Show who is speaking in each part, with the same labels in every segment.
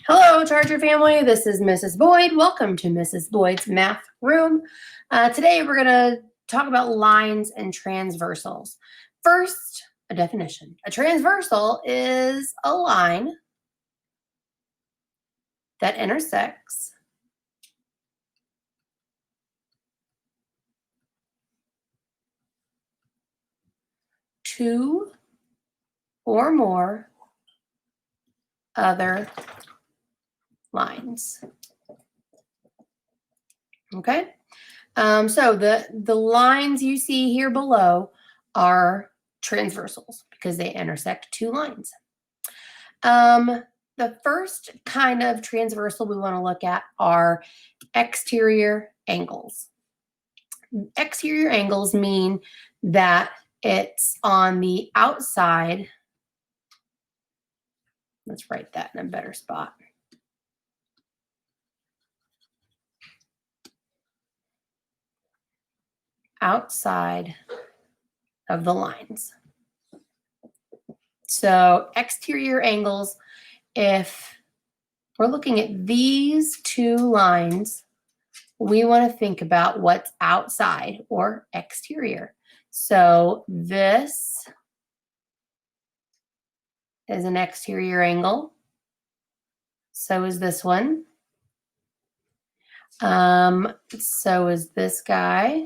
Speaker 1: Hello, Charger family. This is Mrs. Boyd. Welcome to Mrs. Boyd's Math Room. Today we're going to talk about lines and transversals. First, a definition. A transversal is a line that intersects two or more other lines. Okay, so the lines you see here below are transversals because they intersect two lines. The first kind of transversal we want to look at are exterior angles. Exterior angles mean that it's on the outside. Let's write that in a better spot. Outside of the lines. So exterior angles, if we're looking at these two lines, we want to think about what's outside or exterior. So this is an exterior angle. So is this one. So is this guy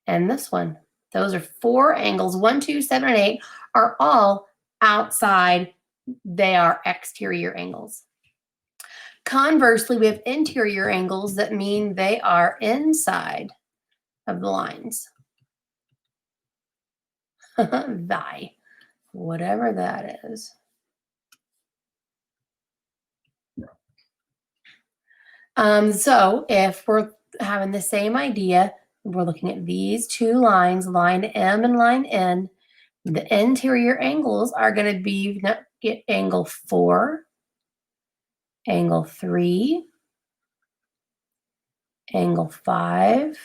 Speaker 1: and this one. Those are four angles. 1, 2, 7, and 8 are all outside. They are exterior angles. Conversely, we have interior angles that mean they are inside of the lines. Thy, whatever that is. So if we're having the same idea, we're looking at these two lines, line M and line N. The interior angles are going to be angle 4, angle 3, angle 5,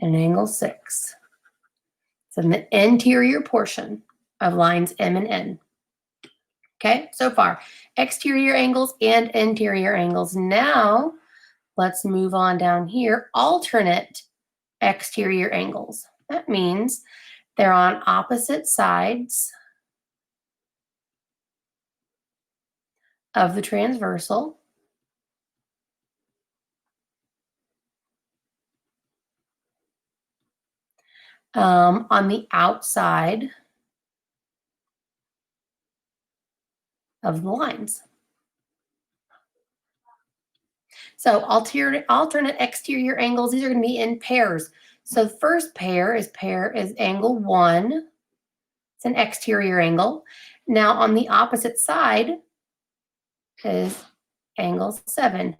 Speaker 1: and angle 6. It's in the interior portion of lines M and N. Okay, so far, exterior angles and interior angles. Now, let's move on down here. Alternate exterior angles. That means they're on opposite sides of the transversal. On the outside of the lines. So alternate exterior angles, these are going to be in pairs. So the first pair is angle 1. It's an exterior angle. Now on the opposite side is angle 7.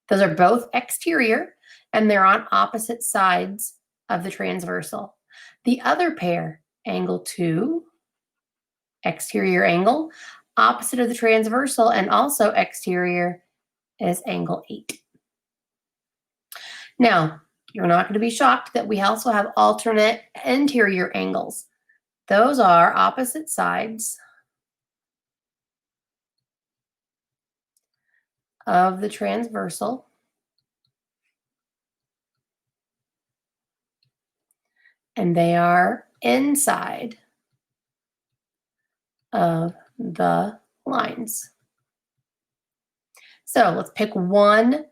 Speaker 1: Those are both exterior and they're on opposite sides of the transversal. The other pair, angle 2, exterior angle, opposite of the transversal and also exterior is angle 8. Now, you're not going to be shocked that we also have alternate interior angles. Those are opposite sides of the transversal. And they are inside of the lines. So let's pick one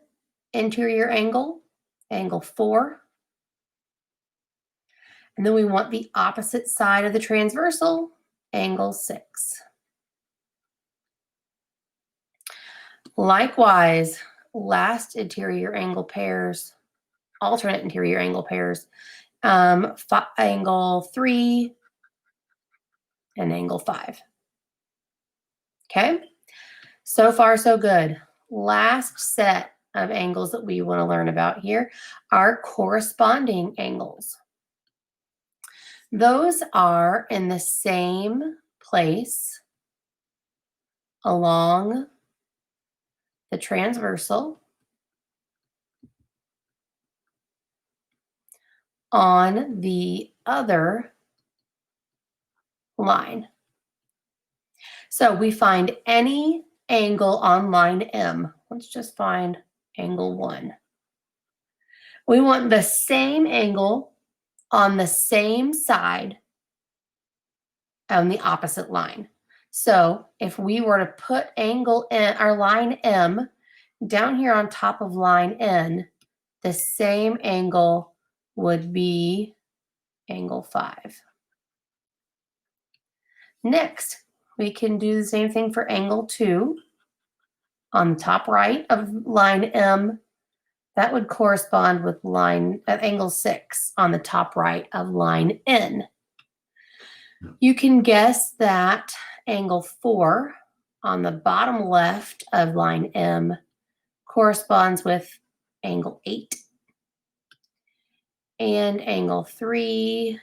Speaker 1: interior angle, angle 4. And then we want the opposite side of the transversal, angle 6. Likewise, last interior angle pairs, alternate interior angle pairs, angle 3 and angle 5. Okay, so far so good. Last set of angles that we want to learn about here are corresponding angles. Those are in the same place along the transversal on the other line. So we find any angle on line M. Let's just find angle 1. We want the same angle on the same side on the opposite line. So if we were to put angle N, our line M down here on top of line N, the same angle would be angle 5. Next, we can do the same thing for angle 2. On the top right of line M, that would correspond with angle 6 on the top right of line N. You can guess that angle 4 on the bottom left of line M corresponds with angle 8. And angle 3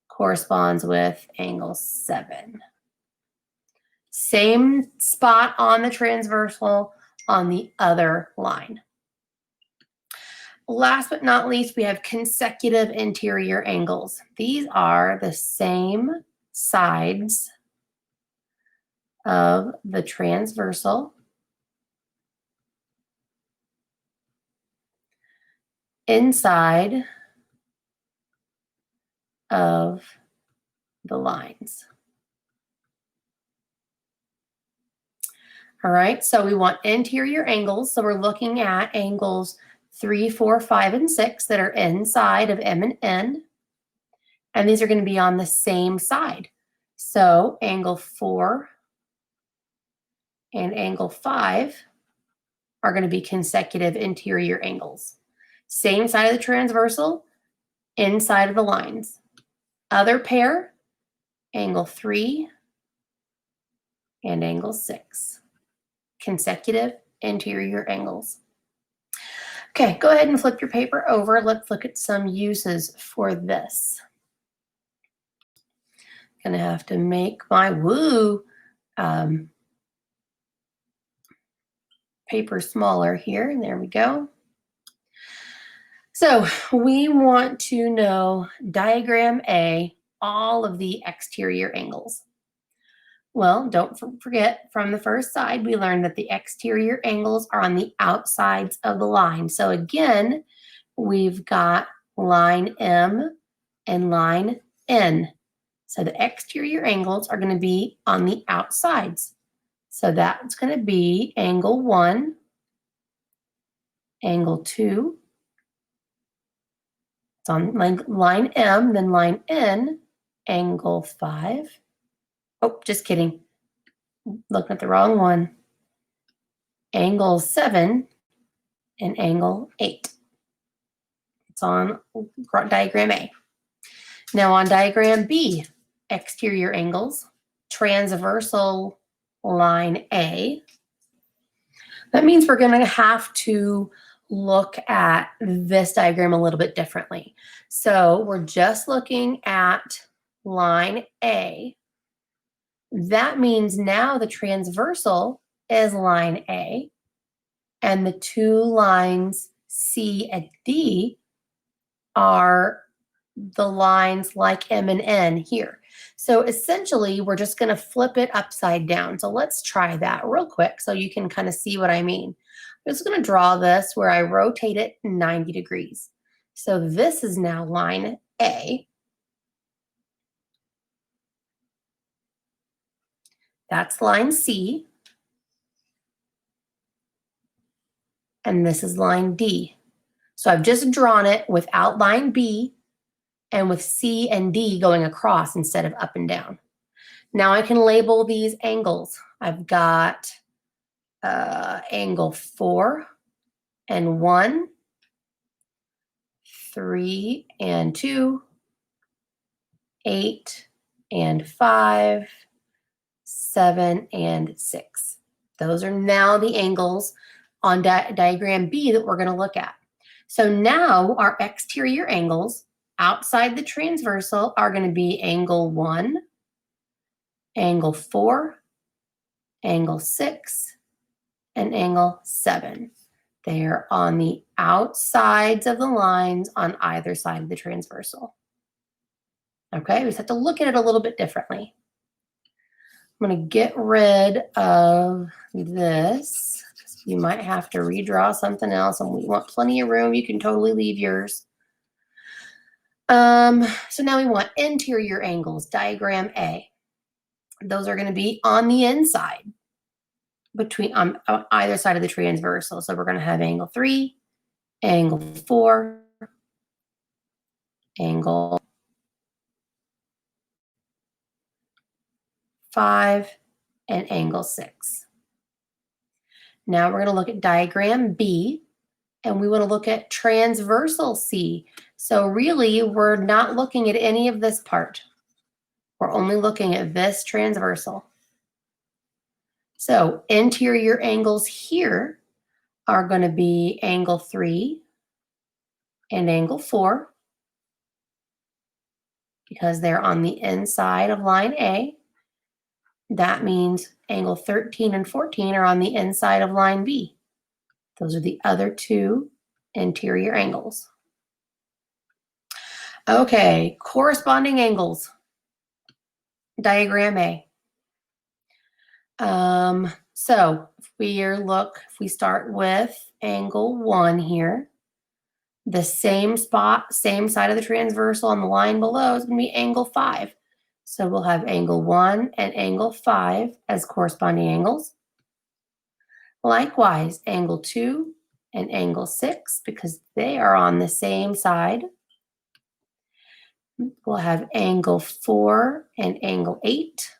Speaker 1: corresponds with angle 7. Same spot on the transversal on the other line. Last but not least, we have consecutive interior angles. These are the same sides of the transversal inside of the lines. All right, so we want interior angles. So we're looking at angles 3, 4, 5, and 6 that are inside of M and N. And these are going to be on the same side. So angle 4 and angle 5 are going to be consecutive interior angles. Same side of the transversal, inside of the lines. Other pair, angle 3 and angle 6. Consecutive interior angles. Okay, go ahead and flip your paper over. Let's look at some uses for this. Gonna have to make my paper smaller here, and there we go. So we want to know diagram A, all of the exterior angles. Well, don't forget from the first side, we learned that the exterior angles are on the outsides of the line. So again, we've got line M and line N. So the exterior angles are going to be on the outsides. So that's going to be angle 1, angle 2. It's on line M, then line N, angle 5. Oh, just kidding. Looking at the wrong one. Angle 7 and angle 8. It's on diagram A. Now on diagram B, exterior angles, transversal line A. That means we're going to have to look at this diagram a little bit differently. So we're just looking at line A. That means now the transversal is line A, and the two lines C and D are the lines like M and N here. So essentially, we're just going to flip it upside down. So let's try that real quick so you can kind of see what I mean. I'm just going to draw this where I rotate it 90 degrees. So this is now line A. That's line C. And this is line D. So I've just drawn it without line B and with C and D going across instead of up and down. Now I can label these angles. I've got angle 4 and 1, 3 and 2, 8 and 5, 7 and 6. Those are now the angles on diagram B that we're going to look at. So now our exterior angles outside the transversal are going to be angle 1, angle 4, angle 6, and angle 7. They're on the outsides of the lines on either side of the transversal. Okay, we just have to look at it a little bit differently. I'm going to get rid of this. You might have to redraw something else, and we want plenty of room. You can totally leave yours. So now we want interior angles, diagram A. Those are going to be on the inside between on either side of the transversal. So we're going to have angle 3, angle 4, angle 5, and angle 6. Now we're going to look at diagram B, and we want to look at transversal C. So really, we're not looking at any of this part. We're only looking at this transversal. So interior angles here are going to be angle 3 and angle 4 because they're on the inside of line A. That means angle 13 and 14 are on the inside of line B. Those are the other two interior angles. Okay, corresponding angles. Diagram A. So if we start with angle 1 here, the same spot, same side of the transversal on the line below is going to be angle 5. So we'll have angle 1 and angle 5 as corresponding angles. Likewise, angle 2 and angle 6, because they are on the same side. We'll have angle 4 and angle 8.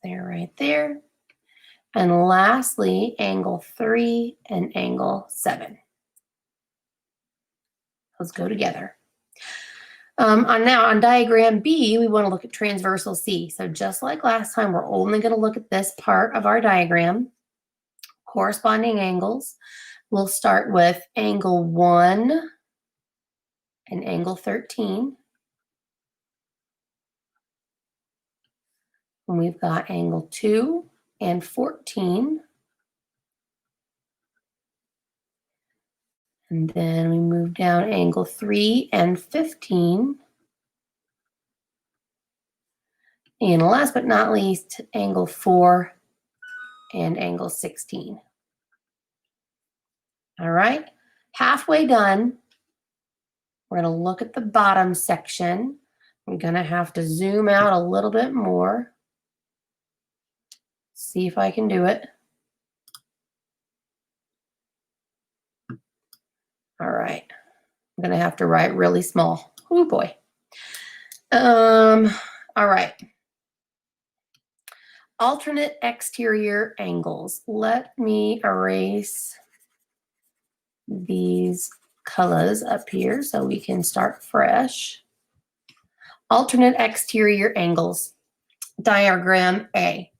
Speaker 1: They're right there. And lastly, angle 3 and angle 7. Those go together. Now on diagram B, we want to look at transversal C. So just like last time, we're only going to look at this part of our diagram. Corresponding angles. We'll start with angle 1 and angle 13. And we've got angle 2 and 14. And then we move down angle 3 and 15. And last but not least, angle 4 and angle 16. All right, halfway done. We're going to look at the bottom section. I'm going to have to zoom out a little bit more. See if I can do it. All right. I'm going to have to write really small. Oh boy. All right. Alternate exterior angles. Let me erase these colors up here so we can start fresh. Alternate exterior angles. Diagram A.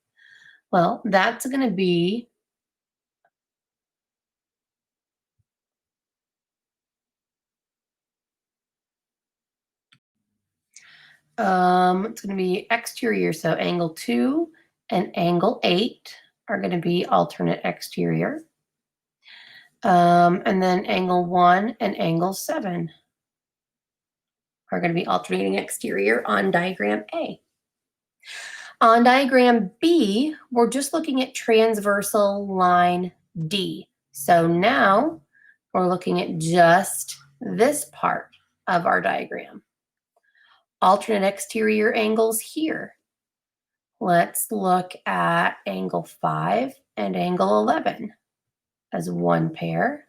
Speaker 1: Well, that's going to be it's going to be exterior. So angle 2 and angle 8 are going to be alternate exterior. And then angle 1 and angle 7 are going to be alternating exterior on diagram A. On diagram B, we're just looking at transversal line D. So now we're looking at just this part of our diagram. Alternate exterior angles here. Let's look at angle 5 and angle 11 as one pair.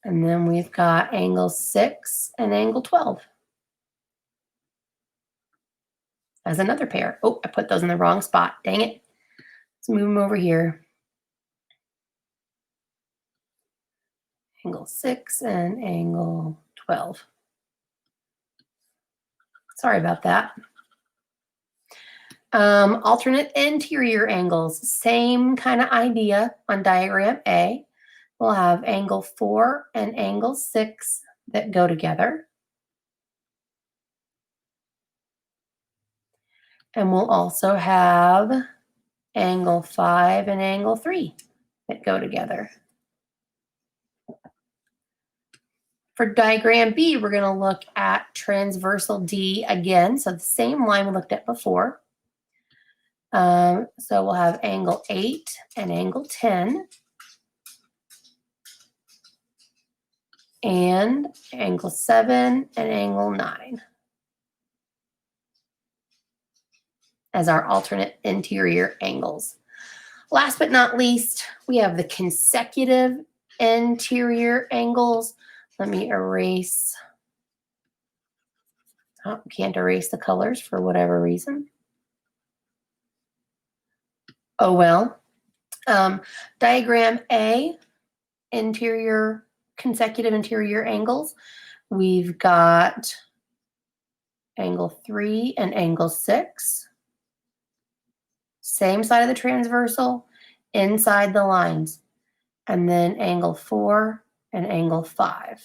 Speaker 1: And then we've got angle 6 and angle 12 as another pair. Oh, I put those in the wrong spot. Dang it. Let's move them over here. Angle 6 and angle 12. Sorry about that. Alternate interior angles, same kind of idea on diagram A. We'll have angle 4 and angle 6 that go together. And we'll also have angle 5 and angle 3 that go together. For diagram B, we're going to look at transversal D again. So the same line we looked at before. So we'll have angle 8 and angle 10. And angle 7 and angle 9 as our alternate interior angles. Last but not least, we have the consecutive interior angles. Let me erase. Oh, can't erase the colors for whatever reason. Oh well. Diagram A, consecutive interior angles. We've got angle 3 and angle 6. Same side of the transversal, inside the lines. And then angle 4 and angle 5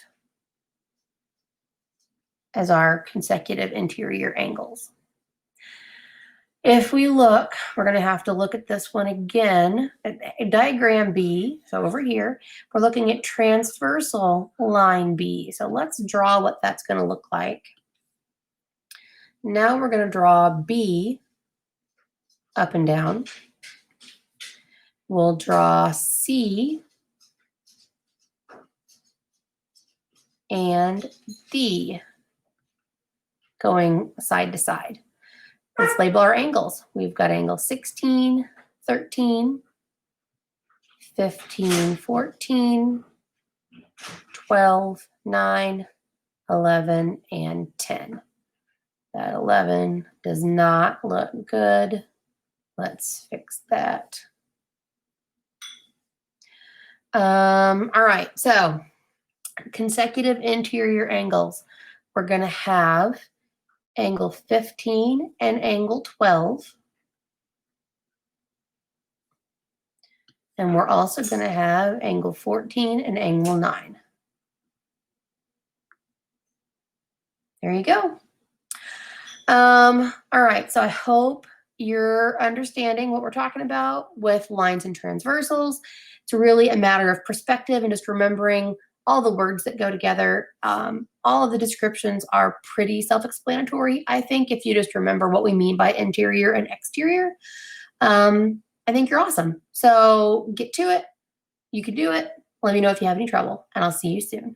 Speaker 1: as our consecutive interior angles. If we look, we're going to have to look at this one again, at diagram B. So over here, we're looking at transversal line B. So let's draw what that's going to look like. Now we're going to draw B up and down. We'll draw C and D going side to side. Let's label our angles. We've got angle 16, 13, 15, 14, 12, 9, 11, and 10. That 11 does not look good. Let's fix that. All right, so consecutive interior angles. We're going to have angle 15 and angle 12. And we're also going to have angle 14 and angle 9. There you go. All right, so I hope you're understanding what we're talking about with lines and transversals. It's really a matter of perspective and just remembering all the words that go together. All of the descriptions are pretty self-explanatory, I think, if you just remember what we mean by interior and exterior. I think you're awesome. So get to it. You can do it. Let me know if you have any trouble, and I'll see you soon.